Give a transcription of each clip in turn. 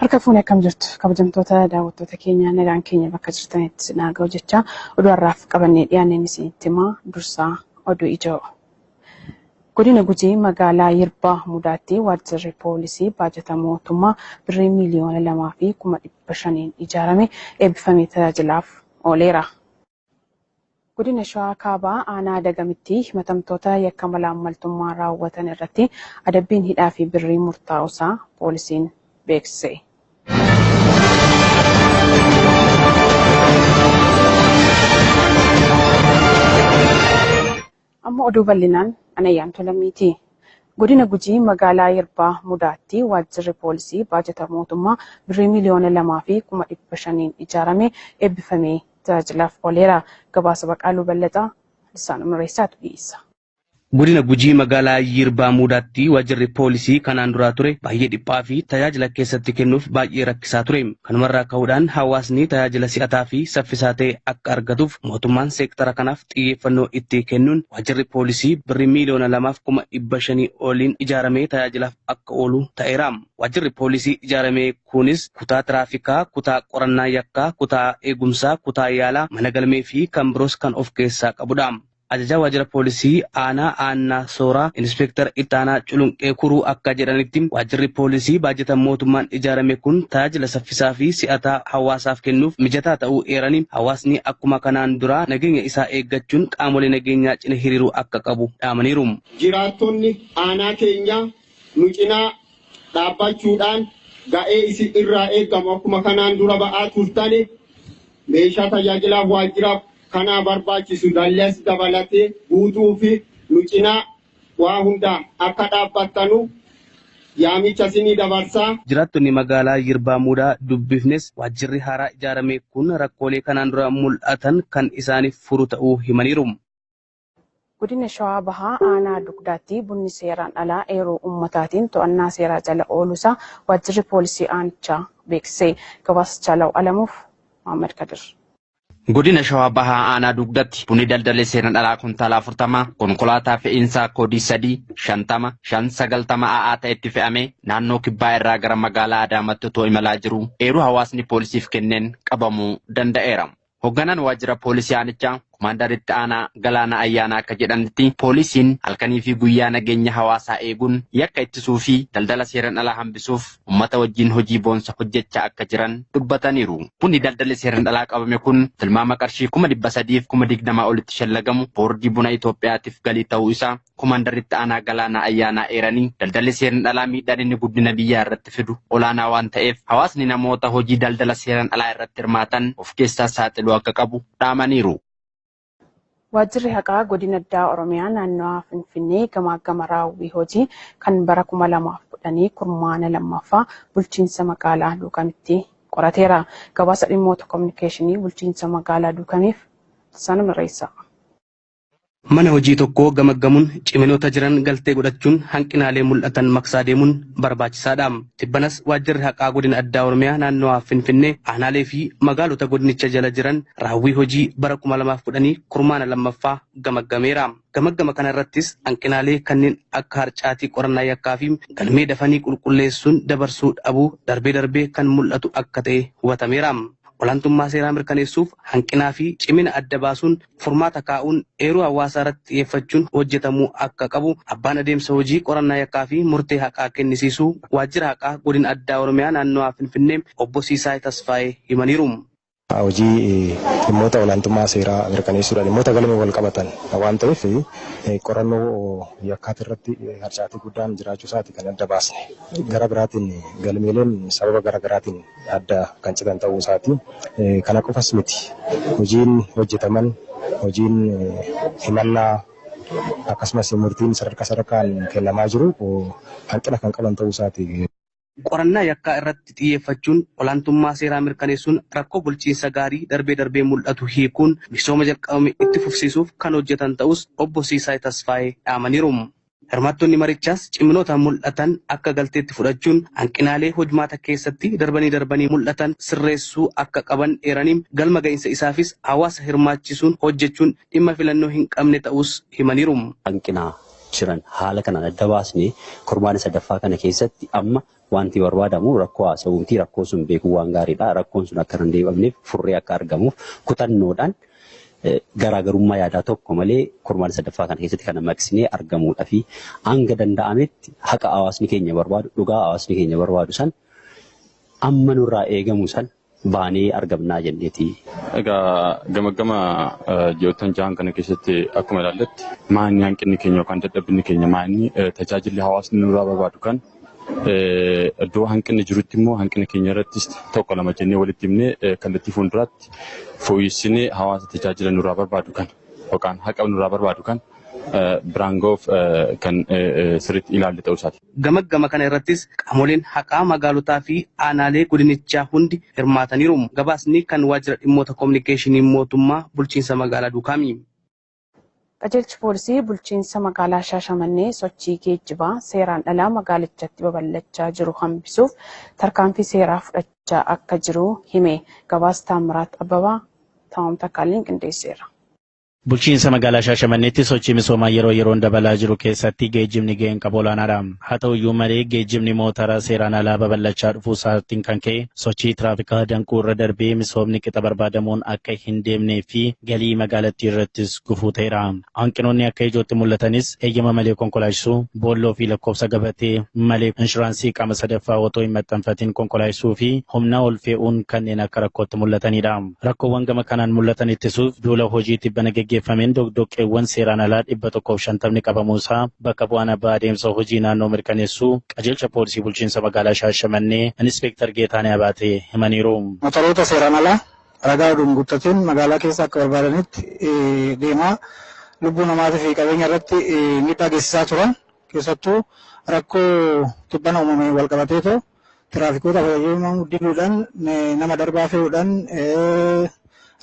Harka fuunee akkam jirtu kabajamtoota daawwattoota keenya nagaan keenya bakka jirtanitti nagaa hojjechaa oduu har'aaf qabannee dhiyaanneen isinitti himaa dursaa oduu ijoo. Godina Gujii magaalaa Yirbaa Mudaatti waajjirri poolisii baajata mootummaa birrii miliyoona 2,500 ijaarame eebbifamee tajaajilaaf ooleera. Godina Shawaa Kaabaa aanaa Dagamitti himatamtoota yakka malaammaltummaa raawwatan irratti adabbiin hidhaa fi birrii murtaa'uusaa poolisiin beeksise. Amma oduu bal'inaan Anayyaantu Lammiiti. Godina Gujii magaalaa Yirbaa Mudaatti waajjirri poolisii baajata mootummaa birrii miliyoona 2,500 ijaarame eebbifamee tajaajilaaf ooleera. Gabaasa Baqaaluu Ballaxaa Lisaan Umreessaatu dhiyeessa. Godina Gujii magaalaa Yirbaa Mudaatti waajjirri poolisii kanaan duraa ture baay'ee dhiphaa fi tajaajila keessatti kennuuf baay'ee rakkisaa ture. Kanumarraa ka'uudhaan hawaasni tajaajila si'ataa fi saffisaa ta'e akka argatuuf mootummaan seektara kanaaf xiyyeeffannoo itti kennuun waajjirri poolisii birrii miliyoona 2,500 oliin ijaaramee tajaajilaaf akka oolu ta'eera. Waajjirri poolisii ijaaramee kunis kutaa tiraafikaa, kutaa qorannaa yakkaa, kutaa eegumsaa, kutaa yaalaa, mana galmee fi kan biroos kan of keessaa qabudha. Ajajaa waajjira poolisii aanaa Sooraa Inspektar Itaanaa Culunqee Kuruu akka jedhanitti waajjirri poolisii baajata mootummaan ijaarame kun tajaajila saffisaa fi si'ataa hawaasaaf kennuuf mijataa ta'uu eeranii hawaasni akkuma kanaan dura nageenya isaa eeggachuun qaamolee nageenyaa cina hiriiruu akka qabu dhaamaniiru. Jiraattonni aanaa keenya nu cinaa dhaabbachuudhaan ga'ee isin irraa eegamu akkuma kanaan dura ba'aa turtani meeshaa tajaajilaaf waajjiraaf kana barbaachisu dallas dabalatee guutuu fi nu cinaa waa hunda akka dhaabbattanu yaamicha isinii dabarsaa. Jiraattonni magaalaa Yirbaa Mudaa dubbifnes waajjirri haaraa ijaarame kun rakkoolee kanaan dura mul'atan kan isaaniif furu ta'uu himaniiru. Godina Shawaa Bahaa aanaa Dugdaatti bunni seeraan alaa eeruu ummataatiin to'annaa seeraa jala ooluusaa waajjirri poolisii aanichaa beeksise. Gabaasa Chaalaw Alamuuf Muhammad Kadir. Godina Shawaa Bahaa aanaa Dugdaatti bunni daldala seeraan alaa kuntaala 40 konkolaataa fe'iinsaa koodii 350 AA ta'etti fe'ame naannoo kibbaa irraa gara magaalaa Adaamaatti otoo imalaa jiru eeruu hawaasni poolisiif kenneen qabamuu danda'eera. Hoogganaan waajjira poolisii aanichaa Komaandaritti aanaa Galaana Ayyaanaa akka jedhanitti poolisiin halkanii fi guyyaa nageenya hawaasaa eeguun yakka ittisuu fi daldala seeraan alaa hambisuuf uummata wajjin hojii boonsa hojjechaa akka jiran dubbataniiru. Bunni daldala seeraan alaa qabame kun tilmaama qarshii 320,000 olitti shallagamu boordii buna Itoophiyaatiif galii ta'uu isaa Komaandaritti aanaa Galaana Ayyaanaa eeranii daldalli seeraan alaa miidhaan inni guddina biyyaa irratti fidu olaanaa waan ta'eef hawaasni namoota hojii daldala seeraan alaa irratti hirmaatan of keessaa saaxiluu akka qabu dhaamaniiru. Waajjirri haqaa godina addaa Oromiyaa naannawaa Finfinnee gama raawwii hojii kan bara 2010 kurmaana lammaffaa bulchiinsa magaalaa Duukamitti qorateera. Gabaasa dhimmoota kominikeeshinii bulchiinsa magaalaa Duukamiif Lisaan Umreessaa. Mana hojii tokko gamaggamuun ciminoota jiran galtee godhachuun hanqinaalee mul'atan maqsaa deemuun barbaachisaadha. Tibbanas waajjirri haqaa godina addaa Oromiyaa naannawaa Finfinnee aanaalee fi magaalota godinicha jala jiran raawwii hojii bara 2010 kurmaana lammaffaa gamaggameera. Gamaggama kana irrattis hanqinaalee kanneen akka harcaatii qorannaa yakkaa fi galmee dafanii qulqulleessuun dabarsuu dhabuu darbee kan mul'atu akka ta'e hubatameera. Olaantummaa seeraa mirkaneessuuf hanqinaa fi cimina adda baasuun furmaata kaa'uun eeruu hawaasaa irratti xiyyeeffachuun hojjetamuu akka qabu abbaan adeemsa hojii qorannaa yakkaa fi murtee haqaa kennisiisuu waajjira haqaa godina addaa Oromiyaa naannawaa Finfinnee obbo Siisaay Tasfaayee himaniiru. Hojii dhimmoota olaantummaa seeraa mirkaneessuudhaan dhimmoota galmee wal qabatan waan ta'eef qorannoo yakkaati irratti harcaatii guddaan jiraachuu isaati kan adda baasne. Gara biraatiin galmeeleen sababa gara garaatiin adda kan citan ta'uu isaati. Kana qofas miti. Hojiin hojjetaman, hojiin himannaa akkasumas murtiin sadarkaan kennamaa jiru hanqina kan qaban ta'uu isaati. Qorannaa yakkaa irratti xiyyeeffachuun olaantummaa seeraa mirkaneessuun rakkoo bulchiinsa gaarii darbee mul'atu hiikuun misooma jalqabame itti fufsiisuuf kan hojjetan ta'us obbo Siisaay Tasfaayee dhaamaniiru. Hirmaattonni marichaas ciminoota mul'atan akka galteetti fudhachuun hanqinaalee hojmaata keessatti darbanii mul'atan sirreessuu akka qaban eeraniin galma ga'iinsa isaafis hawaasa hirmaachisuun hojjechuun dhimma filannoo hin qabne ta'us himaniiru. Hanqina jiran haala kanaan adda baasnee kurmaana sadaffaa kana keessatti amma wanti barbaadamu rakkoo haasawuuti rakkoo sun beekuu waan gaariidha rakkoon sun akka hin deebamneef furrii akka argamuuf kutannoodhaan garaagarummaa yaadaa tokko malee kurmaana sadaffaa kana keessatti kana maqsinee argamuudha fi hanga danda'ametti haqa hawaasni keenya barbaadu dhugaa hawaasni keenya barbaadu san amma nurraa eegamu san baanee argamnaa jenneeti. Egaa gama ji'oottan jahan kana keessatti akkuma ilaalletti maanni hanqinni keenya yookaan dadhabinni keenya maanni tajaajilli hawaasni nurraa barbaadu kan iddoo hanqinni jirutti immoo hanqina keenya irrattis tokko lama jennee walitti himnee kallattii fuulduraatti fooyyessinee hawaasa tajaajila nurraa barbaadu kan yookaan haqa nurraa barbaadu kan biraan ga'uuf kan sirriitti ilaalle ta'uu isaati. Gama kana irrattis qaamoleen haqaa magaalotaa fi aanaalee godinichaa hundi hirmaataniiru. Gabaasni kan waajjira dhimmoota kominikeeshinii mootummaa bulchiinsa magaalaa Duukaami. Qajeelchi poolisii bulchiinsa magaalaa Shaashamannee sochii geejjibaa seeraan alaa magaalichatti babal'achaa jiru hambisuuf tarkaanfii seeraa fudhachaa akka jiru hime. Gabaasa Taamiraat Abbabaa Taa'umta Kaaliin qindeesseera. Bulchiinsa magaalaa Shaashamanneetti sochii misoomaa yeroon dabalaa jiru keessatti geejjibni gaheen qabu olaanaadha. Haa ta'uyyuu malee geejjibni mootora seeraan alaa babal'achaa dhufuu isaatiin kan ka'e sochii tiraafikaa danquu irra darbee misoomni qixa barbaadamuun akka hin deemnee fi galii magaalattii irrattis gufuu ta'eera. Hanqinoonni akka ijootti mul'atanis eeyyama malee konkolaachisuu, boolloo fi lakkoofsa gabatee malee inshuraansii qaama sadaffaa otoo hin maxxanfatiin konkolaachisuu fi humna ol fe'uun kanneen akka rakkootti mul'atanidha. Rakkoowwan gama kanaan mul'atan ittisuuf duula hojii tibbana gaggeeffameen dogdoqqeewwan seeraan alaa 150 qabamuusaa bakka bu'aan abbaa adeemsa hojii naannoo mirkaneessuu qajeelcha poolisii bulchiinsa magaalaa Shaashamannee Inspektar Geetaanee Abaatee himaniiru. Motoroota seeraan alaa ragaa oduun guuttatiin magaalaa keessa akka barbaadanitti deemaa lubbuu namaatii fi qabeenya irratti miidhaa geessisaa turan keessattuu rakkoo tibbana uumamee wal qabateetoo tiraafikoota fayyadamuun diduudhaan nama darbaa fe'uudhaan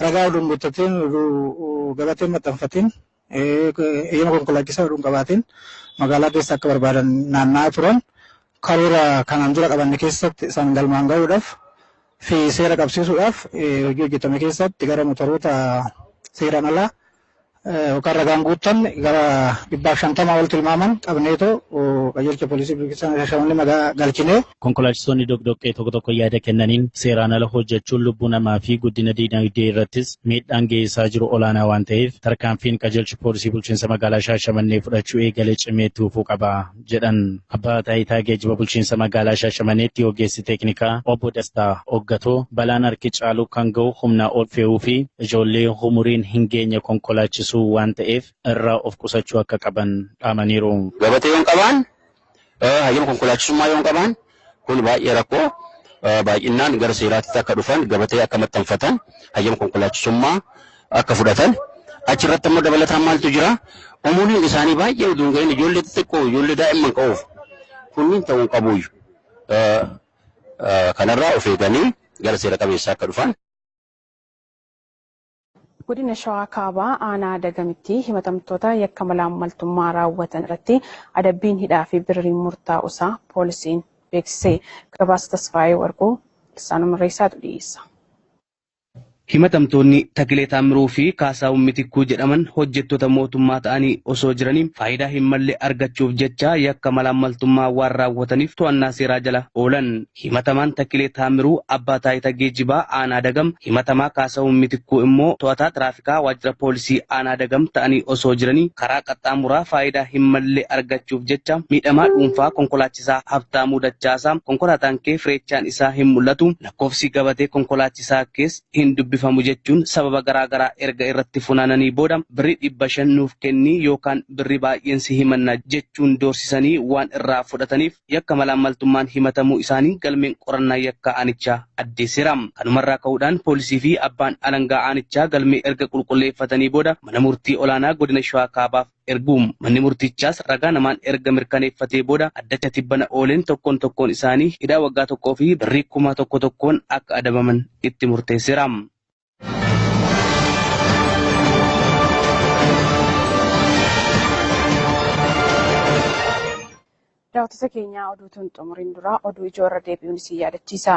ragaa oduun guuttatiin gabateen maxxanfatiin eeyyama konkolaachisaa oduun qabaatiin magaalaa keessa akka barbaadan naanna'aa turan karoora kanaan dura qabanne keessatti isaan galmaan ga'uudhaaf fi seera qabsiisuudhaaf hojii hojjetame keessatti gara motoroota seeraan alaa yookaan ragaan guuttan gara 150 ol tilmaaman qabneetoo qajeelcha poolisii bulchiinsa Shaashamannee galchinee. Konkolaachistoonni dogdoqqee tokko yaada kennaniin seeraan ala hojjechuun lubbuu namaa fi guddina diinagdee irrattis miidhaan geessisaa jiru olaanaa waan ta'eef tarkaanfiin qajeelchi poolisii bulchiinsa magaalaa Shaashamannee fudhachuu eegalee cimeetti fufuu qaba jedhan. Abbaa taayitaa geejjiba bulchiinsa magaalaa Shaashamanneetti ogeessi teeknikaa obbo Dastaa Oggatoo balaan harki caalu kan ga'u humnaa ol fe'uu fi ijoollee umuriin hin geenye konkolaachisuu waan ta'eef irraa of qusachuu akka qaban dhaamaniiru. Gabatee yoon qabaan hayyama konkolaachisummaa yoon qabaan kun baay'ee rakkoo baay'inaan gara seeraatti akka dhufan gabatee akka maxxanfatan hayyama konkolaachisummaa akka fudhatan achirratti immoo dabalataan maaltu jira umuriin isaanii baay'ee utuu hin gahin ijoollee xixiqqoo ijoollee daa'imman qabuuf kunniin ta'uu qabu kanarraa of eeganii gara seera qabeessaa akka dhufan. Godina Shawaa Kaabaa aanaa Dagamitti himatamtoota yakka malaammaltummaa raawwatan irratti adabbiin hidhaa fi birriin murtaa'uusaa poolisiin beeksisee. Gabaasa Tasfaayee Warquu Lisaanuu Mirreessaatu dhiyeessa. Himatamtoonni Takilee Taamiruu fi Kaasaawun Mitikkuu jedhaman hojjettoota mootummaa ta'anii osoo jiranii faayidaa hin malle argachuuf jecha yakka malaammaltummaa waan raawwataniif to'annaa seeraa jala oolan. Himatamaan Takilee Taamiruu abbaa taayitaa geejjibaa aanaa Dagam, himatamaa Kaasaawun Mitikkuu immoo to'ataa tiraafikaa waajjira poolisii aanaa Dagam ta'anii osoo jiranii karaa qaxxaamuraa faayidaa hin malle argachuuf jecha miidhamaa dhuunfaa konkolaachisaa Habtaamuu Dachaasaa konkolaataan kee fireechaan isaa hin mul'atu lakkoofsi gabatee konkolaachisaa kees hin dubbifamu jechuun sababa garaagaraa erga irratti funaananii booda birrii 500 nuuf kennii yookaan birrii baay'een si himanna jechuun doorsisanii waan irraa fudhataniif yakka malaammaltummaan himatamuu isaanii galmeen qorannaa yakka aanichaa addeesseera. Kanumarraa ka'uudhaan poolisii fi abbaan alangaa aanichaa galmee erga qulqulleeffatanii booda mana murtii olaanaa godina Shawaa Kaabaaf erguum. Manni murtichaas ragaa namaan erga mirkaneeffatee booda addacha tibbana ooleen tokkoon isaanii hidhaa waggaa 1 fi birrii 1,000 akka adabaman itti murteesseera. Daawwattoota keenya oduutuun xumuriin dura oduu ijoo irra deebi'uun isin yaadachiisa.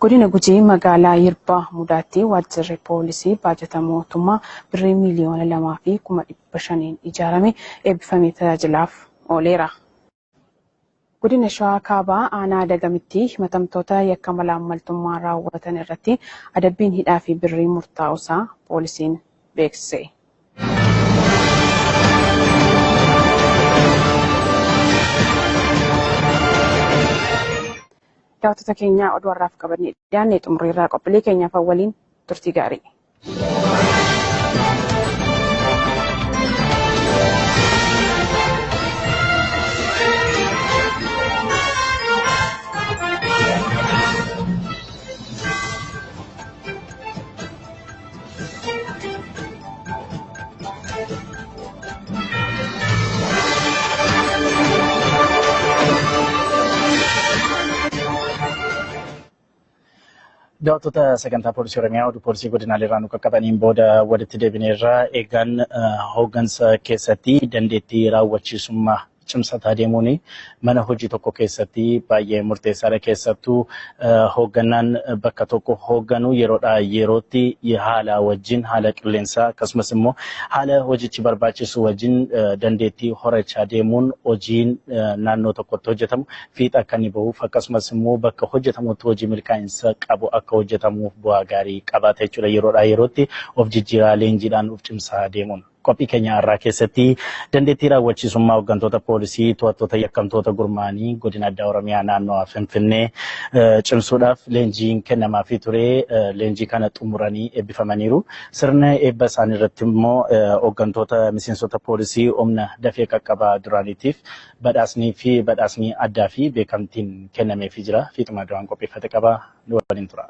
Godina Gujii magaalaa Yirbaa Mudaatti waajjirri poolisii baajata mootummaa birrii miliyoona 2,500 ijaarame eebbifamee tajaajilaaf ooleera. Godina Shawaa Kaabaa aanaa Dagamitti himatamtoota yakka malaammaltummaa raawwatan irratti adabbiin hidhaa fi birrii murtaa'uusaa poolisiin beeksise. Daawwattoota keenya oduu har'aaf qabannee dhiyaanne xumuriirraa qophiilee keenyaaf waliin turtii gaarii. Daawwattoota sagantaa poolisii Oromiyaa oduu poolisii godinaalee irraa nu qaqqabaniin booda walitti deebineerraa eegaan hooggansa keessatti dandeettii raawwachiisummaa cimsataa deemuun mana hojii tokko keessatti baay'ee murteessaadha. Keessattuu hooggannaan bakka tokko hoogganu yeroodhaa yerootti haala wajjin haala qilleensaa akkasumas immoo haala hojichi barbaachisu wajjin dandeettii horachaa deemuun hojiin naannoo tokkotti hojjetamu fiixa akka inni bahuuf akkasumas immoo bakka hojjetamutti hojii milkaa'insa qabu akka hojjetamuuf bu'aa gaarii qabaata jechuudha. Yeroodhaa yerootti of jijjiiraa leenjiidhaan of cimsaa deemuun. Qophii keenya har'aa keessatti dandeettii raawwachiisummaa hooggantoota poolisii to'attoota yakkamtoota gurmaanii godina addaa Oromiyaa naannoo Finfinnee cimsuudhaaf leenjiin kennamaafii ture. Leenjii kana xumuranii eebbifamaniiru. Sirna eebba isaanii irratti immoo hooggantoota miseensota poolisii humna dafee qaqqabaa duraaniitiif badhaasni addaa fi beekamtiin kennameefii jira. Fiixuma duraan qopheeffate qaba. Nu waliin tura.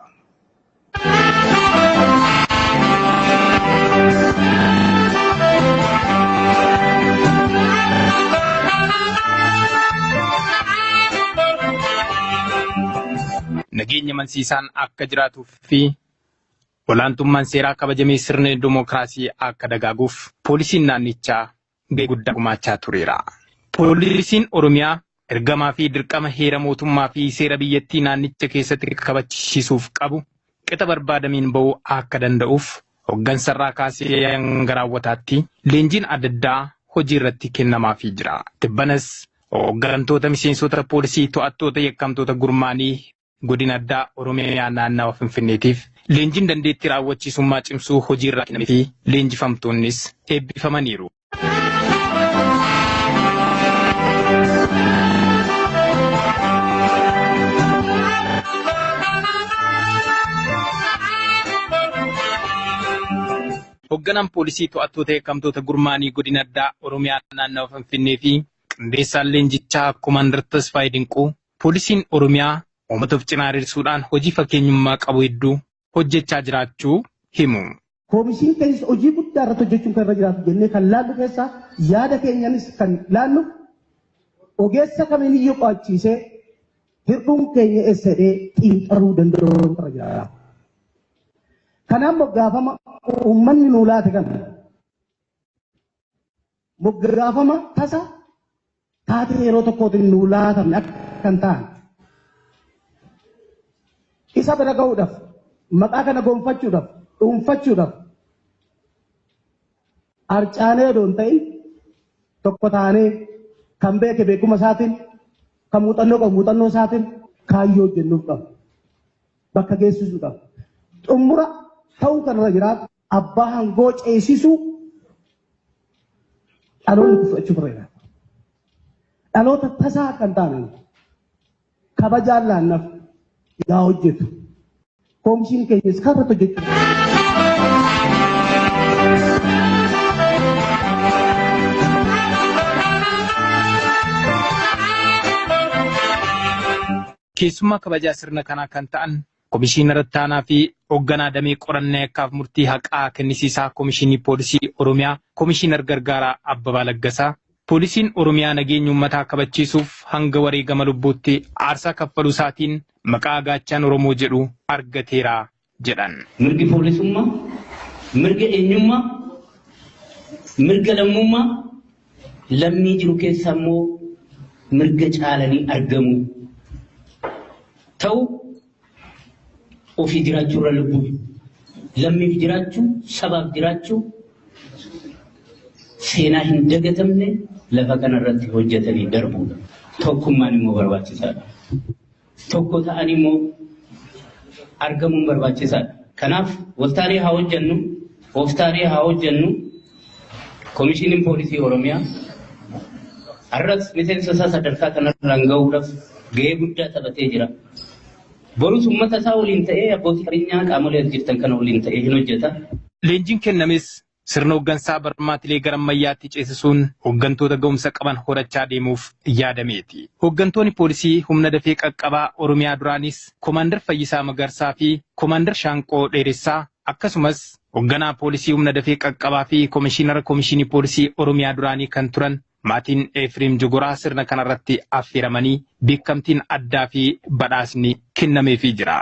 Nageenya mansiisaan akka jiraatuuf fi olaantummaan seeraa kabajamee sirna dimookiraasii akka dagaaguuf poolisiin naannichaa gahee guddaa gumaachaa tureera. Poolisiin Oromiyaa ergamaa fi dirqama heera mootummaa fi seera biyyattii naannicha keessatti kabachiisuuf qabu qixa barbaadamiin bahuu akka danda'uuf hooggansarraa kaasee hanga raawwataatti leenjiin adda addaa hojii irratti kennamaafii jira. Tibbanas hooggantoota miseensota poolisii to'attoota yakkamtoota gurmaanii godina addaa Oromiyaa naannawaa Finfinneetiif leenjiin dandeettii raawwachiisummaa cimsuu hojii irraa kennamee fi leenjifamtoonnis eebbifamaniiru. Hoogganaan poolisii to'attoota yakkamtoota gurmaanii godina addaa Oromiyaa naannawaa Finfinnee fi qindeessaan leenjichaa Komaander Tasfaayee Dinquu poolisiin Oromiyaa uummataaf cinaa hir'isuudhaan hojii fakkeenyummaa qabu hedduu hojjechaa jiraachuu himu. Koomisiin keessa hojii guddaa irratti hojjechuun kan irra jiraatu jennee kan laallu keessaa yaada keenyanis kan laallu ogeessa kamiiniyyuu qo'achiisee hir'uun keenya eessadhee xiinxaluu danda'u irra jiraata. Kanaaf moggaafama uummanni nuu laate kana moggaafama tasa taatee yeroo tokkootiin nuu laatamne akka kan ta'an. Isa bira ga'uudhaaf maqaa kana gonfachuudhaaf dhuunfachuudhaaf arcaanee doon ta'in tokko taanee kan beeke beekuma isaatiin kan muuxannoo qabu muuxannoo isaatiin kaayyoo hojjennuuf qabu bakka geessisuudhaaf xumura ta'uu kanarra jiraatu abbaa hangoo ceesisuu dhaloonni fudhachuu barreeda. Dhaloota tasaa kan taane kabajaan laannaaf yaa hojjetu. Koomisiin keenyas kan irratti hojjechuu. Keessummaa kabajaa sirna kanaa kan ta'an Komishiinara Taanaa fi hoogganaa damee qorannaa yakkaaf murtii haqaa kennisiisaa Komishinii Poolisii Oromiyaa Komishiinar Gargaaraa Abbabaa Laggasaa poolisiin Oromiyaa nageenya uummataa kabachiisuuf hanga wareegama lubbuutti aarsaa kaffaluu isaatiin maqaa gaachaan Oromoo jedhu argateera jedhan. Mirgi poolisummaa, mirga eenyummaa, mirga lammummaa, lammii jiru keessaa immoo mirga caalanii argamu ta'u ofii jiraachuu irra lubbuu lammiif jiraachuu sabaaf jiraachuu seenaa hin dagatamne lafa kanarratti hojjetanii darbuudha. Tokkummaan immoo barbaachisaadha. Tokko ta'anii immoo argamuun barbaachisaadha. Kanaaf waltaanee haa hojjennu, ooftaalee haa hojjennu. Komishiniin Poolisii Oromiyaa har'as miseensa isaa sadarkaa kanarraan gahuudhaaf gahee guddaa taphatee jira. Borus uummata isaa waliin ta'ee abbootii qabeenyaa qaamolee jirtan kana waliin ta'ee hin hojjeta. Leenjiin kennames sirna hooggansaa barmaatilee gara ammayyaatti ceesisuun hooggantoota ga'umsa qaban horachaa deemuuf yaadameeti. Hooggantoonni poolisii humna dafee qaqqabaa Oromiyaa duraanis Koomaandar Fayyisaa Magarsaa fi Koomaandar Shaanqoo Dheeressaa akkasumas hoogganaa poolisii humna dafee qaqqabaa fi Koomishinara Koomishinii Poolisii Oromiyaa duraanii kan turan maatiin Efreem Jogoraa sirna kanarratti affeeramanii beekamtiin addaa fi badhaasni kennameefii jira.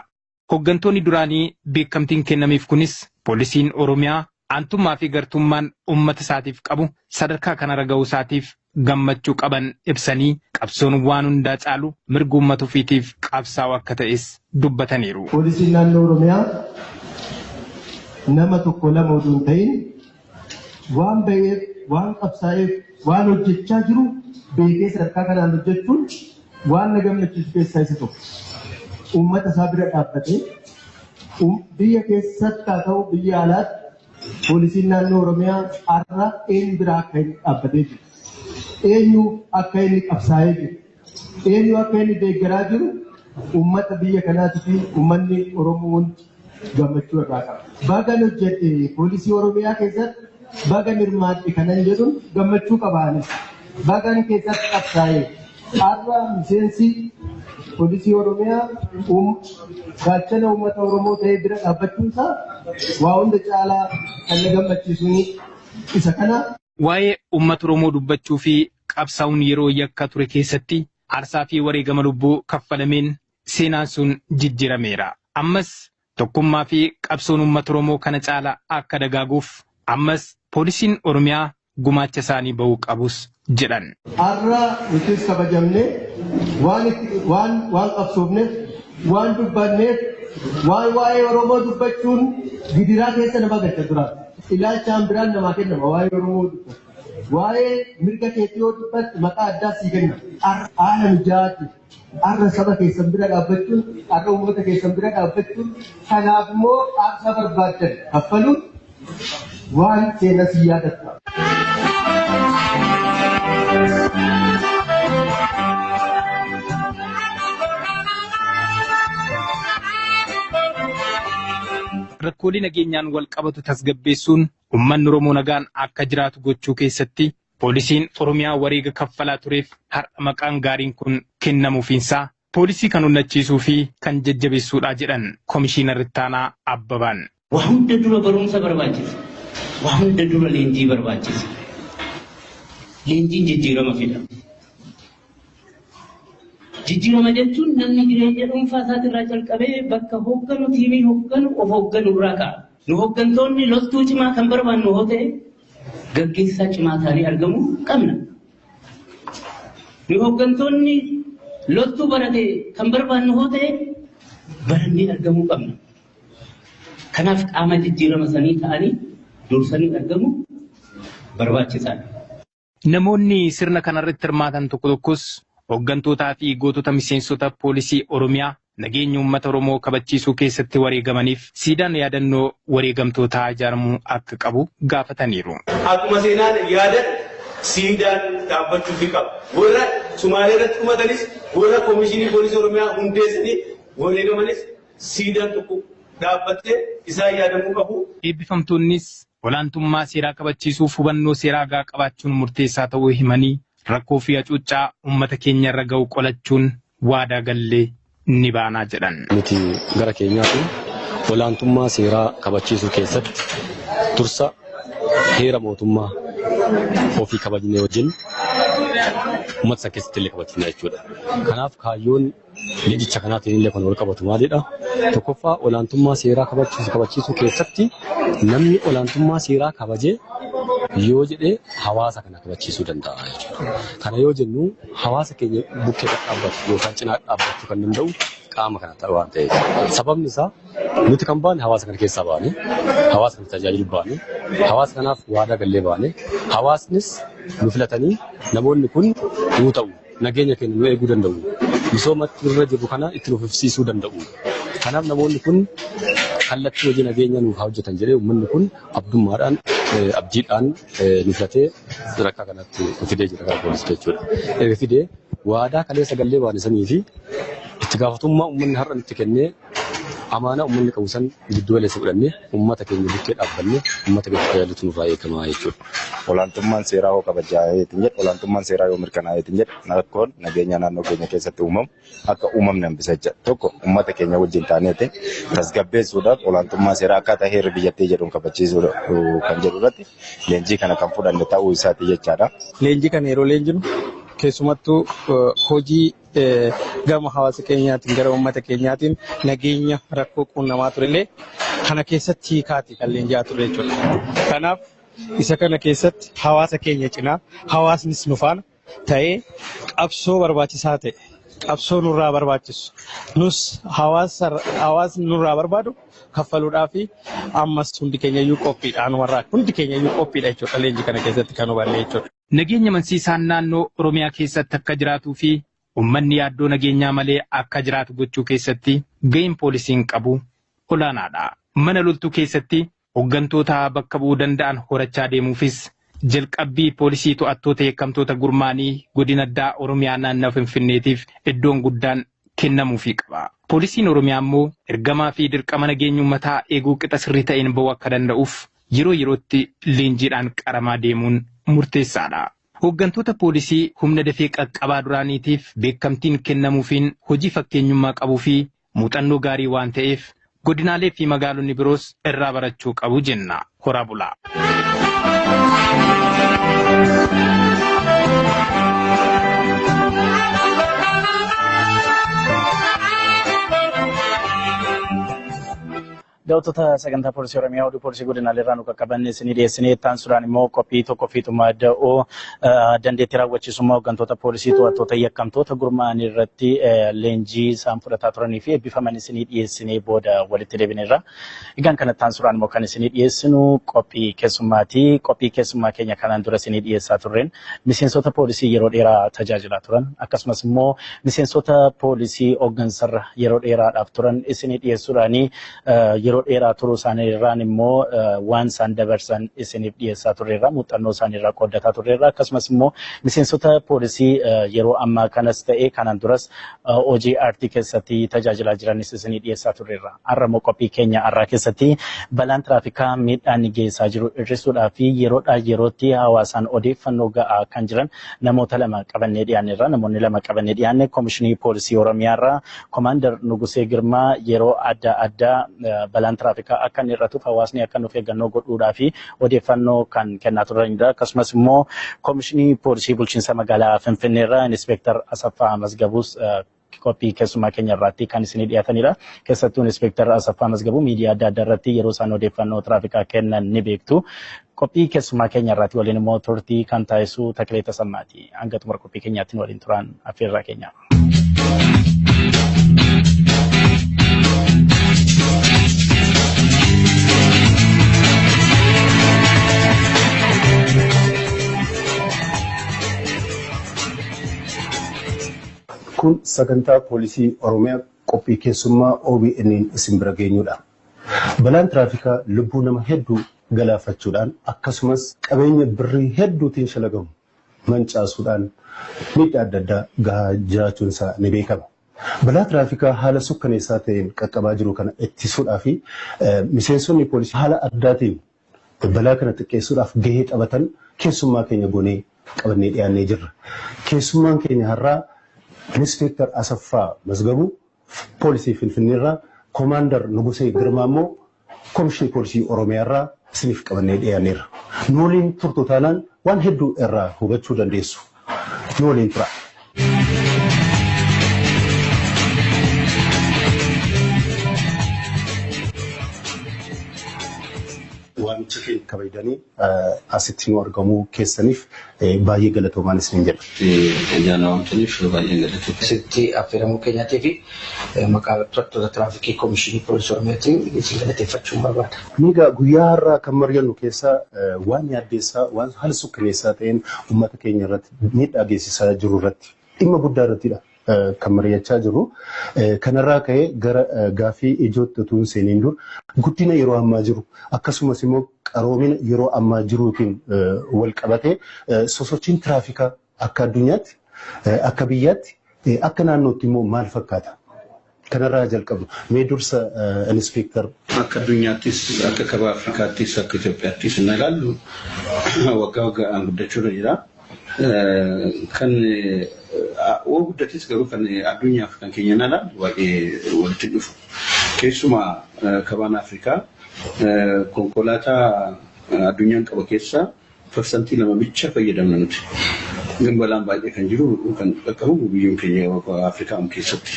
Hooggantoonni duraanii beekamtiin kennameef kunis poolisiin Oromiyaa aantummaa fi gartummaan uummata isaatiif qabu sadarkaa kanarra ga'uu isaatiif gammachuu qaban ibsanii qabsoon waan hundaa caalu mirga uummata ofiitiif qabsaa'u akka ta'es dubbataniiru. Poolisiin naannoo Oromiyaa nama tokko lama oduu hin ta'in waan ba'eef, waan qabsaa'eef, waan hojjechaa jiru beekee sadarkaa kanaan hojjechuun waan na gammachiisu keessaa isa tokko. Uummata isaa bira dhaabbatee biyya keessatti haa ta'u biyya alaatti poolisiin naannoo Oromiyaa har'a eenyu bira akka inni dhaabbatee jiru, eenyu akka inni qabsaa'ee jiru, eenyu akka inni deeggaraa jiru uummata biyya kanaatii fi uummanni Oromoo gammachuu irraa qaba. Bagan hojjete poolisii Oromiyaa keessatti bagan hirmaadhe kanan jedhuun gammachuu qabaanis bagan keessatti qabsaa'ee har'a miseensi poolisii Oromiyaa gaachana uummata Oromoo ta'ee bira dhaabbachuun isaa waa hunda caalaa kan na gammachiisuun isa kana. Waa'ee uummata Oromoo dubbachuu fi qabsaa'uun yeroo yakka ture keessatti aarsaa fi wareegama lubbuu kaffalameen seenaan sun jijjiirameera. Ammas tokkummaa fi qabsoon uummata Oromoo kana caalaa akka dagaaguuf ammas poolisiin Oromiyaa gumaacha isaanii bahuu qabus jedhan. Har'a nutis kabajamnee waan qabsoofneef waan dubbanneef waan waa'ee Oromoo dubbachuun gidiraa keessa nama galcha tura. Ilaalchaan biraan namaa kennama waa'ee Oromoo dubbatu. Waa'ee mirga keetii yoo dubbattu maqaa addaa sii kenna. Haala mijaa'aatti har'a saba keessan bira dhaabbachuun har'a uummata keessan bira dhaabbachuun kanaaf immoo aarsaa barbaaddan kaffaluun waan seenaa si yaadatta. Rakkoolee nageenyaan wal qabatu tasgabbeessuun uummanni Oromoo nagaan akka jiraatu gochuu keessatti poolisiin Oromiyaa wareega kaffalaa tureef har'a maqaan gaariin kun kennamuufiinsaa poolisii kan onnachiisuu fi kan jajjabeessuudha jedhan Komishiinarri Ittaanaa Abbabaan. Waa hunda dura barumsa barbaachisa. Waa hunda dura leenjii barbaachisa. Leenjiin jijjiirama fida. Jijjiirama jechuun namni jireenya dhuunfaa isaatirraa calqabee bakka hoogganu tiimii hoogganu of hoogganu irraa ka'a. Nu hooggantoonni loltuu cimaa kan barbaannu yoo ta'e gaggeessaa cimaa ta'anii argamuu qabna. Nu hooggantoonni loltuu barate kan barbaannu yoo ta'e barannee argamuu qabna. Kanaaf qaama jijjiirama sanii ta'anii dursanii argamu barbaachisaadha. Namoonni sirna kanarratti hirmaatan tokko tokkos hooggantootaa fi gootota miseensota poolisii Oromiyaa nageenya uummata Oromoo kabachiisuu keessatti wareegamaniif siidaan yaadannoo wareegamtootaa ijaaramuu akka qabu gaafataniiru. Akkuma seenaan yaadan siidaan dhaabbachuu qaba. Warra Sumaalee irratti dhumatanis warra Komishinii Poolisii Oromiyaa hundeessanii wareegamanis siidaan tokko dhaabbatee isaan yaadamuu qabu. Eebbifamtoonnis olaantummaa seeraa kabachiisuuf hubannoo seeraa gaa qabaachuun murteessaa ta'uu himanii rakkoo fi hacuuccaa uummata keenya irra ga'u qolachuun waadaa gallee ni baanaa jedhan. Nuti gara keenyaatti olaantummaa seeraa kabachiisuu keessatti dursa heera mootummaa ofii kabajnee wajjin uummata isa keessatti illee kabajnee jechuudha. Kanaaf kaayyoon leenjicha kanaatiin illee kan wal qabatu maalidha? Tokkoffaa olaantummaa seeraa kabachiisuu keessatti namni olaantummaa seeraa kabajee yoo jedhee hawaasa kana kabachiisuu danda'a jechuudha. Kana yoo jennu hawaasa keenya bukkee dhaabbatu yookaan cinaa dhaabbachuu kan danda'u qaama kana ta'u waan ta'eef. Sababni isaa nuti kan baane hawaasa kana keessaa baane hawaasa kana tajaajilu baane hawaasa kanaaf waadaa gallee baane hawaasnis nu filatanii namoonni kun nuu ta'u nageenya keenya nu eeguu danda'u misoomatti irra jiru kana itti nu fufsiisuu danda'u. Kanaaf namoonni kun kallattii hojii nageenya nuuf hojjetan jedhee uummanni kun abdummaadhaan abdiidhaan nu filatee sadarkaa kanatti nu fidee jira kan poolisii jechuudha. Fidee waadaa kaleessa gallee baane sanii fi itti gaafatummaa uummanni har'a nutti kennee amaanaa uummanni qabu san giddu galeessa godhannee uummata keenya bukkee dhaabbannee uummata keenya tajaajiluutu nurraa eegamaa jechuudha. Olaantummaan seeraa yoo kabajaa'eetiin jedhu olaantummaan seeraa yoo mirkanaa'eetiin jedhu rakkoon nageenya naannoo keenya keessatti uumamu akka uumamne hambisa jecha tokko uummata keenya wajjin taaneetiin tasgabbeessuudhaaf olaantummaa seeraa akkaataa heerri biyyattii jedhuun kabachiisuu kan jedhu irratti leenjii kana kan fudhanne ta'uu isaati jechaadha. Leenjii kana yeroo leenjinu keessumattuu hojii gama hawaasa keenyaatiin gara uummata keenyaatiin nageenya rakkoo quunnamaa turellee kana keessatti hiikaati kan leenjaa ture jechuudha. Kanaaf isa kana keessatti hawaasa keenya cinaa hawaasnis nu faana ta'ee qabsoo barbaachisaa ta'e qabsoo nurraa barbaachisu nus hawaasni nurraa barbaadu kaffaluudhaa fi ammas hundi keenyayyuu qophiidhaan warraa hundi keenyayyuu qophiidha jechuudha leenjii kana keessatti kan hubanne jechuudha. Nageenya amansiisaan naannoo Oromiyaa keessatti akka jiraatuu fi uummanni yaaddoo nageenyaa malee akka jiraatu gochuu keessatti ga'een poolisiin qabu olaanaadha. Mana loltuu keessatti hooggantoota bakka bu'uu danda'an horachaa deemuufis jalqabbii poolisii to'attoota yakkamtoota gurmaanii godina addaa Oromiyaa naannoo Finfinneetiif iddoon guddaan kennamuufii qaba. Poolisiin Oromiyaa immoo ergamaa fi dirqama nageenya uummataa eeguu qixa sirrii ta'een ba'uu akka danda'uuf yeroo yerootti leenjiidhaan qaramaa deemuun murteessaadha. Hooggantoota poolisii humna dafee qaqqabaa duraaniitiif beekamtiin kennamuufiin hojii fakkeenyummaa qabuu fi muuxannoo gaarii waan ta'eef godinaalee fi magaalonni biroos irraa barachuu qabu jenna. Horaa bulaa. Daawwattoota sagantaa poolisii Oromiyaa oduu poolisii godinaalee irraa nu qaqqabanne isinii dhiyeessinee ittaan suuraan immoo qophii tokko fiixummaa da'oo dandeettii raawwachiisummaa hooggantoota poolisii to'attoota yakkamtoota gurmaa'anii irratti leenjii isaan fudhataa turanii fi eebbifaman isinii dhiyeessinee booda walitti deebineerra. Egaan kana ittaan suuraan immoo kan isinii dhiyeessinu qophii keessummaati. Qophii keessummaa keenya kanaan dura isinii dhiyeessaa turreen miseensota poolisii yeroo dheeraa tajaajilaa turan akkasumas immoo miseensota poolisii hooggansarra yeroo dheeraadhaaf turan isinii dhiyeessuudhaanii yeroo dheeraa turuu isaanii irraan immoo waan isaan dabarsan isiniif dhiyeessaa turreerra muuxannoo isaanii irraa qoodataa turreerra akkasumas immoo miseensota poolisii yeroo ammaa kanas ta'e kanaan duras hojii aartii keessatti tajaajilaa jiranis isinii dhiyeessaa turreerra. Har'a immoo qophii keenya har'aa keessatti balaan tiraafikaa miidhaan geessaa jiru hir'isuudhaa fi yeroodhaa yerootti hawaasaan odeeffannoo ga'aa kan jiran namoota lama qabannee dhiyaanneerra. Namoonni lama qabannee dhiyaanne Koomishinii Poolisii Oromiyaarraa Koomaandar Nugusee Girmaa yeroo adda addaa balaan tiraafikaa akka inni hir'atuuf hawaasni akka nuuf eeggannoo godhuudhaa fi odeeffannoo kan kennaa turanidha. Akkasumas immoo Koomishinii Poolisii Bulchiinsa Magaalaa Finfinneerraa Inspektar Asaffaa Masgabuus qophii keessummaa keenya irratti kan isinii dhiyaatanidha. Keessattuu Inspektar Asaffaa Masgabuu miidiyaa adda addaa irratti yeroo isaan odeeffannoo tiraafikaa kennan ni beektu. Qophii keessummaa keenya irratti waliin immoo turtii kan taasisu Takilee Tasammaati. Hanga xumura qophii keenyaatti waliin turan affeerraa keenya. Kun sagantaa poolisii Oromiyaa qophii keessummaa OBN isin bira geenyudha. Balaan tiraafikaa lubbuu nama hedduu galaafachuudhaan akkasumas qabeenya birrii hedduutiin shalagamu mancaasuudhaan miidhaa adda addaa gahaa jiraachuun isaa ni beekama. Balaa tiraafikaa haala sukkaneessaa ta'een qaqqabaa jiru kana ittisuudhaa fi miseensonni poolisii haala addaatiin balaa kana xiqqeessuudhaaf gahee taphatan keessummaa keenya goonee qabannee dhiyaannee jirra. Keessummaan keenya har'aa Inspektar Asaffaa Masgabuu poolisii Finfinneerraa Koomaandar Nugusee Girmaa immoo Koomishinii Poolisii Oromiyaarraa isiniif qabannee dhiyaanneerra. Nu waliin turtu taanaan waan hedduu irraa hubachuu dandeessu. Nu waliin tura. Waan waamicha keenya kabajanii asitti nu argamuu keessaniif baay'ee galatoomaa isiniin jedha. Ayyaana waamtaniif baay'ee galatoomaa. Asitti affeeramuu keenyaatii fi maqaa to'attoota tiraafikii Koomishinii Poolisii Oromiyaatiin isin galateeffachuun barbaada. Egaa guyyaa har'aa kan mari'annu keessaa waan yaaddeessaa waan haala sukkanneessaa ta'een uummata keenya irratti miidhaa geessisaa jiru irratti dhimma guddaa irrattidha. Kan mari'achaa jiru kanarraa ka'ee gara gaaffii ijootti utuu hin seeniin dur guddina yeroo ammaa jiru akkasumas immoo qaroomina yeroo ammaa jiruutiin wal qabatee sosochiin tiraafikaa akka addunyaatti akka biyyaatti akka naannootti immoo maal fakkaata? Kanarraa jalqabu mee dursa inspektar akka addunyaattis akka kaaba Afrikaattis akka Itoophiyaattis hin ilaallu waggaa waggaan guddachuudha jira. Kan guddatis garuu kan addunyaaf kan keenya ilaalu baay'ee walitti dhufu. Keessumaa kaabaan Afrikaa konkolaataa addunyaan qaba keessaa parsantii 2 bicha fayyadamna nuti. Balaan baay'ee kan jiru kan qaqqabu biyyoon keenya Afrikaa keessatti.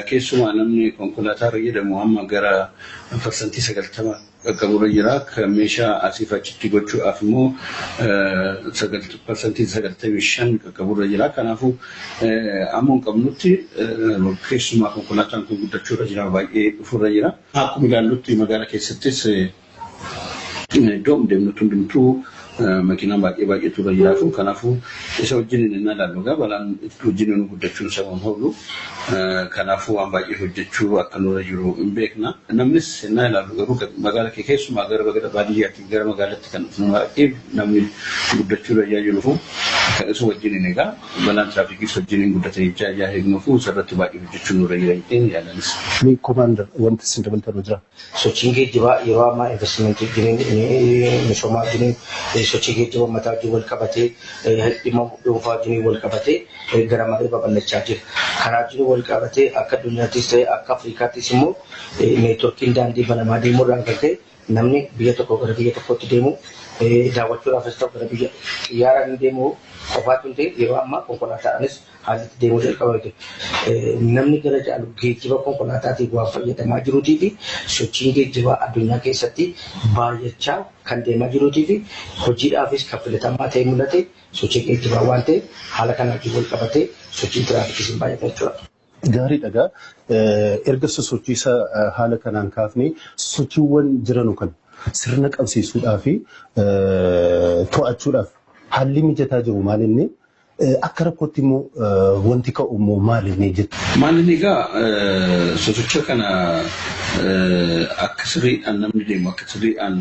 Keessumaa namni konkolaataa fayyadamu amma gara parsantii 90 qaqqaburra jira. Kan meeshaa asiif achitti gochuudhaaf immoo parsantii 95 qaqqaburra jira. Kanaafuu amma hin qabnutti keessumaa konkolaataan kun guddachuurra jira baay'ee dhufurra jira. Akkuma ilaallutti magaalaa keessattis iddoo deemnutu hundumtuu makiinaan baay'ee turre jiraafu kanaafuu isa wajjin inni ilaallu gaa balaan wajjin nu guddachuun sababa hawlu kanaafuu waan baay'ee hojjechuu akka nurra jiru hin beekna namnis inni ilaallu garuu magaalaa keessumaa gara baadiyyaatti gara magaalaatti kan nu baay'ee namni guddachuu jiruufu isa wajjin inni gaa balaan tiraafikii wajjin guddatee ijaa eegnuufu sirratti baay'ee hojjechuu nurra jiran yaadanis. Ni komaander wanti isin dabaltan jira. Sochiin geejjibaa yeroo ammaa investimentii jiniin misoomaa jiniin sochii geejjiba mataa wajjin wal qabatee dhimma dhuunfaa wajjin wal qabatee gara malee babal'achaa jira. Karaa wajjin wal qabatee akka addunyaattis ta'e akka Afrikaattis immoo neetworkiin daandii banamaa deemuudhaan kan ta'e namni biyya tokko gara biyya tokkotti deemu daawwachuudhaafis ta'u gara biyya xiyyaaraan deemu qofaatu hin ta'e yeroo ammaa konkolaataadhaanis haalli deemuu jalqabate. Namni gara caalu geejjiba konkolaataatiin waan fayyadamaa jiruutii fi sochiin geejjibaa addunyaa keessatti baay'achaa kan deemaa jiruutii fi hojiidhaafis kan filatamaa ta'e mul'ate sochii geejjibaa waan ta'eef haala kanaan wal qabatee sochiin tiraafikiis hin baay'ata jechuudha. Gaariidha. Erga sosochiisa haala kanaan kaafnee sochiiwwan jiranu kan sirna qabsiisuudhaa fi to'achuudhaaf haalli mijataa jiru maal inni akka rakkootti immoo wanti ka'u immoo maal inni jettu. Maal inni egaa sosochii kana akka sirriidhaan namni deemu akka sirriidhaan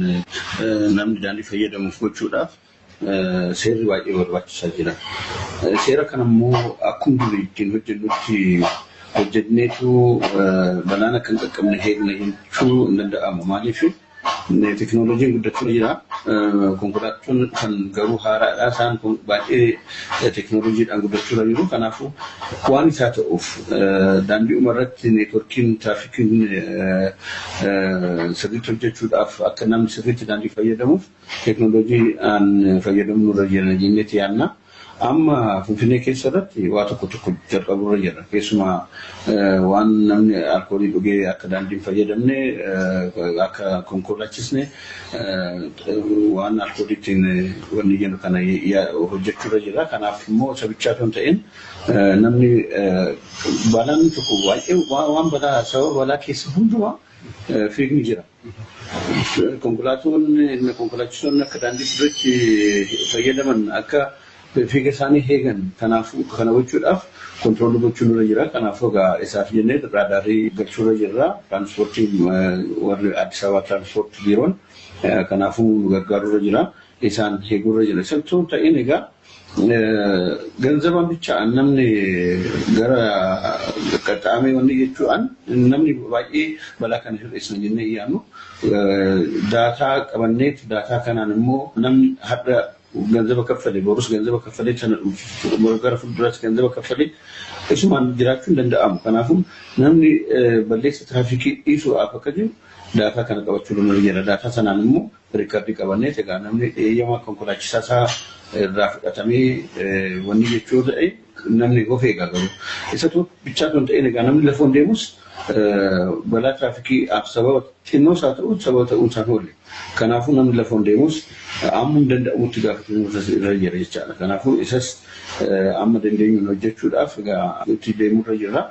namni daandii fayyadamuuf gochuudhaaf seerri baay'ee barbaachisaa jira. Seera kana immoo akkuma durii ittiin hojjennutti hojjenneetu balaan akka hin qaqqabne heerna jechuu hin danda'amu. Maaliif teknooloojiin guddachuu jira. Konkolaattonni kan garuu haaraadha. Isaan kun baay'ee teknooloojiidhaan guddachuu jiru. Kanaafuu waan isaa ta'uuf daandii umarratti neetworkiin tiraafikiin sirriitti hojjechuudhaaf akka namni sirriitti daandii fayyadamuuf teknooloojiidhaan fayyadamuu irra jiran jenneeti yaadna. Amma Finfinnee keessatti waa tokko jalqaburra jira. Keessumaa waan namni alkoolii dhugee akka daandiin fayyadamne akka konkolaachisne waan alkooliitiin wanni jennu kana hojjechuurra jira. Kanaaf immoo sabichaa kan ta'een namni balaan tokko baay'ee waan balaa sababa balaa keessa hundumaa fiigni jira. Konkolaachistoonni akka daandii sirriitti fayyadaman akka fiiga isaanii eegan kanaafuu kana gochuudhaaf kontiroolii gochuun irra jira. Kanaafuu egaa isaaf jennee raadaarii galchuurra jirra. Tiraanspoortiin warri Addis Ababa tiraanspoortii biiroon kanaafuu nu gargaarurra jira. Isaan eegurra jira. Isaan ta'in egaa ganzabaan bicha namni gara qaxxaamee wanni jechuudhaan namni baay'ee balaa kana hir'isna jennee yaadnu daataa qabanneet daataa kanaan immoo namni har'a ganzaba kaffalee borus ganzaba kaffalee gara fuulduraatti ganzaba kaffalee isumaan jiraachuun danda'amu. Kanaafuu namni balleessa tiraafikii dhiisuudhaaf akka jiru daataa kana qabachuun irra jira. Daataa sanaan immoo riikardi qabannee egaa namni eeyyama konkolaachisaa isaa irraa fudhatamee wanni jechuu ta'e namni of eegaa garuu isa bichaa kan ta'e egaa namni lafoon deemus balaa tiraafikii sababa xinnoos haa ta'u sababa ta'uun isaan oolle. Kanaafuu namni lafoon deemus amma hin danda'amutti gaafatamuu irra jira jechaadha. Kanaafuu isas amma dandeenyuun hojjechuudhaaf egaa itti deemurra jirra.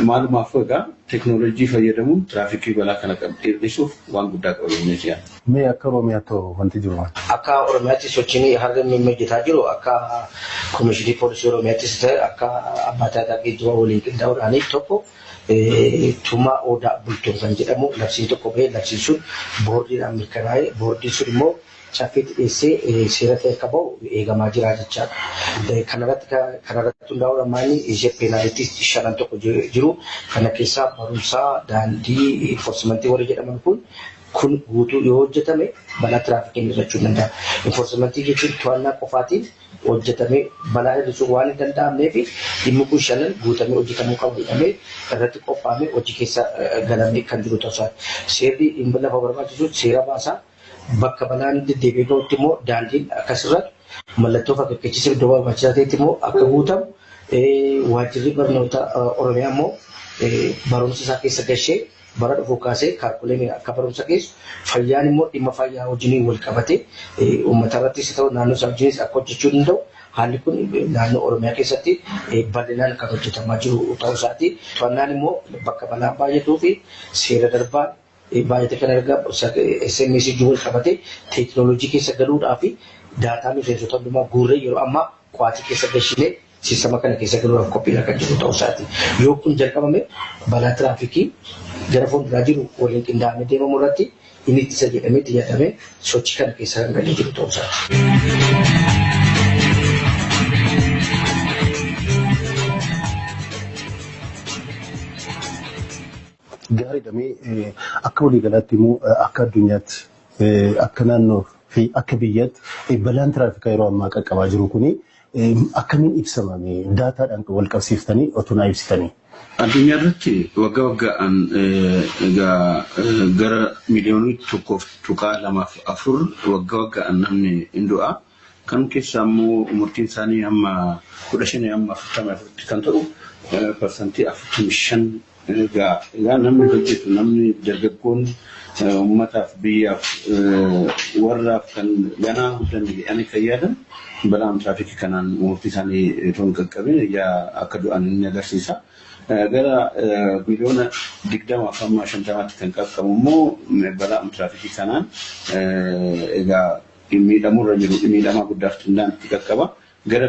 Maalumaaf egaa teekinooloojii fayyadamuun tiraafikii balaa kana hir'isuuf waan guddaa qabamee jira. Mee akka Oromiyaatti wanti jiru maal? Akka Oromiyaatti sochiin har'a hojjetaa jiru akka Komishinii Poolisii Oromiyaattis ta'e akka abbaa taayitaa geejjibaa waliin qindaa'uudhaan tokko tuma odaa bultoon kan jedhamu labsiin tokko bahee labsiin sun boordiidhaan mirkanaa'ee boordiin sun immoo chaffeetti dhiyeessee seera ta'e akka bahu eegamaa jira jechaadha. Kanarratti hundaa'uudhaan maali ishee peenaalitii shanan tokko jiru kana keessaa barumsaa daandii enforsimentii warri jedhaman kun guutuu yoo hojjetame balaa tiraafikii hir'isuu danda'a. Enforsimentii jechuun to'annaa qofaatiin hojjetame balaa hir'isuu waan hin danda'amneef dhimmi kun shanan guutamee hojjetamuu qabu jedhamee irratti qophaa'amee hojii keessa galamee kan jiru ta'uu isaati. Seerri dhimma lafa barbaachisu seera baasaa. Bakka balaan deddeebi'ee gahutti immoo daandiin akkasirratti mallattoo fakkeessisaa iddoo barbaachisaa ta'etti immoo akka guutamu waajjirri barnoota Oromiyaa immoo barumsa isaa keessa gashee bara dhufuu kaasee kaarkuleen akka barumsa geessu fayyaan immoo dhimma fayyaa wajjiniin wal qabatee uummata irrattis ta'u naannoo isaa wajjinis akka hojjechuu danda'u. Haalli kun naannoo Oromiyaa keessatti bal'inaan kan hojjetamaa jiru ta'uu isaati. To'annaan immoo bakka balaan baay'atuu fi seera darbaan baay'ate kan argamu SMS wal qabatee teekinooloojii keessa galuudhaa fi daataa miseensota hundumaa guurree yeroo ammaa qo'atii keessa gashinee siistama kana keessa galuudhaaf qophiidha kan jiru ta'uu isaati. Yoo kun jalqabame balaa tiraafikii gara fuulduraa jiru waliin qindaa'amee deemamu irratti inni ittisa jedhamee xiyyatamee sochii kana keessa kan galee jiru ta'uu isaati. Gaariidhamee akka waliigalaatti immoo akka addunyaatti akka naannoo fi akka biyyaatti balaan tiraafikaa yeroo ammaa qaqqabaa jiru kuni akkamiin ibsamame daataadhaan wal qabsiiftanii otoo naa ibsitanii. Addunyaa irratti waggaa waggaadhaan gara miliyoonii 1.24 waggaa waggaadhaan namni hin du'a. Kan keessaa immoo umurtiin isaanii amma 15 amma 40 kan ta'u parsantii 45 egaa namni hojjetu namni dargaggoon uummataaf biyyaaf warraaf kan ganaa danda'anii fayyadan balaan tiraafikii kanaan umurtii isaanii otoo hin qaqqabin akka du'an ni agarsiisa. Gara miliyoona 20-50 kan qaqqabu immoo balaan tiraafikii kanaan egaa miidhamurra jiru miidhamaa guddaaf xinnaatti qaqqaba. Gara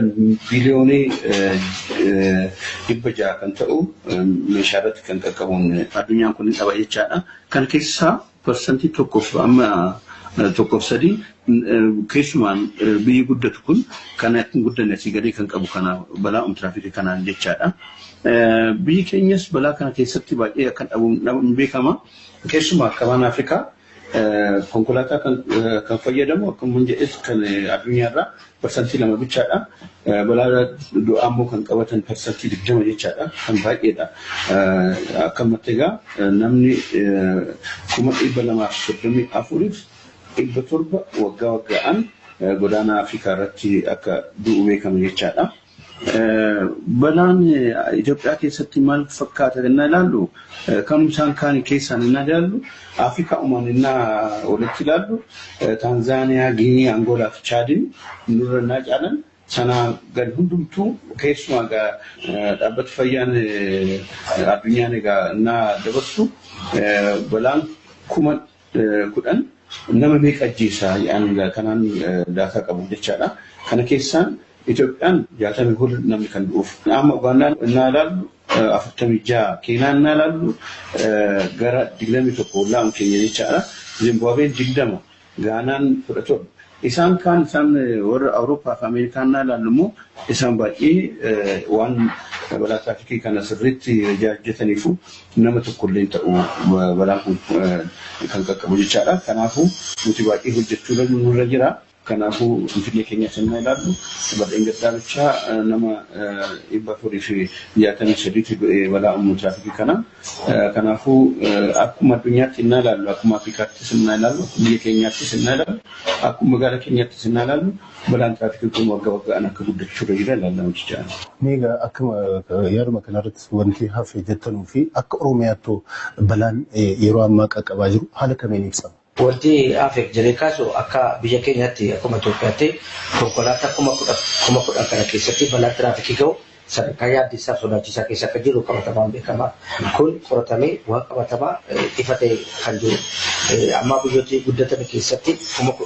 biliyoonii 600 kan ta'u meeshaa irratti kan qaqqabuun addunyaan kun qaba jechaadha. Kan keessaa parsantii 1.3 keessumaan biyyi guddatu kun kan akka guddanne asii gadee kan qabu kana balaa tiraafikii kanaan jechaadha. Biyyi keenyas balaa kana keessatti baay'ee akka dhabuun beekama. Keessumaa akka waan Afrikaa konkolaataa kan fayyadamu akkuma jedhes kan addunyaarraa parsantii 2 bichaadha. Balaa du'aa immoo kan qabatan parsantii 20 jechaadha. Kan baay'eedha. Akkamatti egaa namni 234 waggaa waggaadhaan godaana Afrikaa irratti akka du'u beekama jechaadha. Balaan Itoophiyaa keessatti maal fakkaata jennaan ilaallu kan isaan kaan keessaan hin ilaallu Afrikaa uummanninaa walitti ilaallu Taanzaaniyaa, Giinii, Angoolaa fi Chaadiin nurra naa caalan sana gad hundumtuu keessumaa dhaabbata fayyaan addunyaan egaa naa dabarsu balaan 10,000 nama meeqa ajjeesaa kanaan daataa qabu jechaadha. Kana keessaan Itoophiyaan 64 namni kan du'uuf. Amma Ugandaan innaa ilaallu 46, Keeniyaan innaa ilaallu gara 21 laam keenya jechaadha. Zimbaabuween 20, Gaanaan 17. Isaan kaan isaan warra Awurooppaa fi Ameerikaa innaa ilaallu immoo isaan baay'ee waan balaa tiraafikii kana sirriitti hojjetaniifu nama tokkollee ta'u balaan kun kan qaqqabu jechaadha. Kanaafuu nuti baay'ee hojjechuu nurra jira. Kanaafuu Finfinnee keenya sirnaa ilaallu badheen gaddaa bichaa nama 463 du'ee balaa uumuu tiraafikii kana. Kanaafuu akkuma addunyaatti innaa ilaallu akkuma Afrikaatti sirnaa ilaallu biyya keenyaatti sirnaa ilaallu akkuma magaalaa keenyaatti sirnaa ilaallu balaan tiraafikii kun waggaan akka guddachuu irra jira ilaallama jechaa. Meegaa akkuma yaaduma kanarratti wanti hafee jettanuu fi akka Oromiyaatti balaan yeroo ammaa qaqqabaa jiru haala kamiin ibsama? Wanti afeek jedhee kaasu akka biyya keenyaatti akkuma Itoophiyaatti konkolaataa kuma kudhan kana keessatti balaa tiraafikii ga'u sadarkaa yaaddisaaf sodaachisaa keessa akka jiru qabatamaan beekama. Kun qoratamee waan qabatamaa ifa ta'e kan jiru. Amma biyyoota guddatan keessatti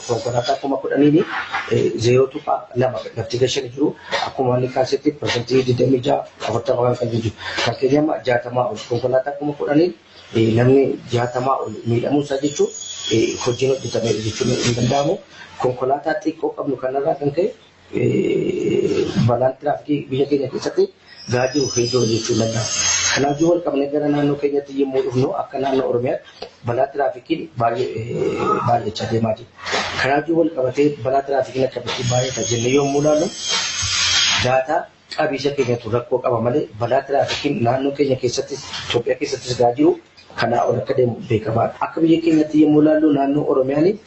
konkolaataa kuma kudhaniin 0.2 lafti gashanii jiru. Akkuma inni kaasetti parsantii 26 kan jiru. Kan keenya amma 60 ol konkolaataa kuma kudhaniin namni 60 ol miidhamuu isaa jechuun hojiin hojjetamee jechuun hin danda'amu. Konkolaataa xiqqoo qabnu kanarraa kan ka'e balaan tiraafikii biyya keenya keessatti gahaa jiru hedduu jechuun danda'ama. Kanaaf wal qabnee gara naannoo keenyatti yommuu dhufnu akka naannoo Oromiyaatti balaa tiraafikiin baay'achaa deemaa jira. Kanaaf wal qabatee balaa tiraafikiin akkamitti baay'ata jennee yommuu ilaallu daataa qabiisa keenyatu rakkoo qaba malee balaa tiraafikiin naannoo keenya keessatti Itoophiyaa keessattis gahaa jiru kanaa ol akka deemu beekamaadha. Akka biyya keenyatti yommuu ilaallu naannoo Oromiyaan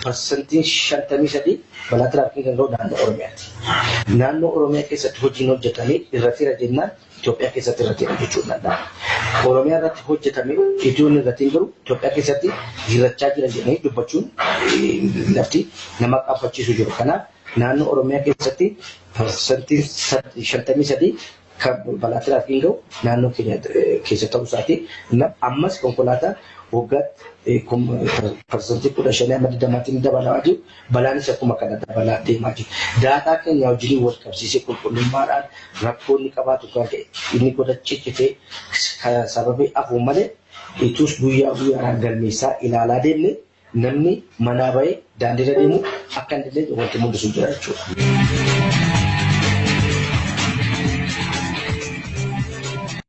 parsantiin 53 balaa tiraafikii kan ga'u naannoo Oromiyaati. Naannoo Oromiyaa keessatti hojiin hojjetamee irrattiira jennaan Itoophiyaa keessatti irrattiira jechuun danda'ama. Oromiyaa irratti hojjetamee iddoon irratti hin jiru Itoophiyaa keessatti jirachaa jiran jedhanii dubbachuun lafti nama qaabbachiisu jiru. Kanaaf naannoo Oromiyaa keessatti parsantiin 53 kan balaa tiraafikiin ga'u naannoo keenya keessa ta'uu isaati. Ammas konkolaataa waggaatti parsantii 15 amma 20 dabalaa jiru balaanis akkuma kana dabalaa deemaa jiru. Daataa keenya wajjin wal qabsiisee qulqullummaadhaan rakkoonni qabaatu kan ta'e inni godha ciccitee sababii afuu malee ituus guyyaa guyyaadhaan galmeessaa ilaalaa deemne namni manaa bahee daandiirra deemu akka hin dandeenye wanti mul'isu jira jechuudha.